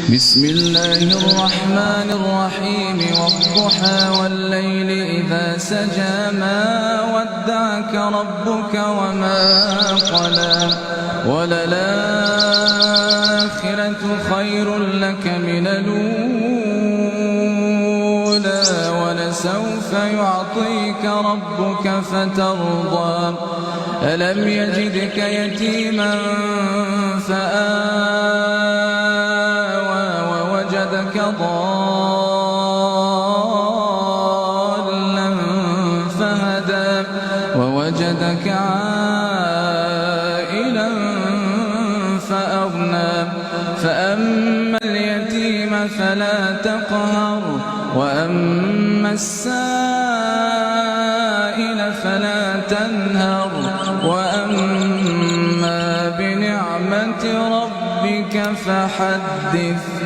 بسم الله الرحمن الرحيم والضحى والليل إذا سجى ما ودعك ربك وما قلى وللآخرة خير لك من الأولى ولسوف يعطيك ربك فترضى ألم يجدك يتيما فآوى ووجدك ضالا فهدى ووجدك عائلا فأغنى فأما اليتيم فلا تقهر وأما السائل فلا تنهر وأما بنعمة ربك فحدث.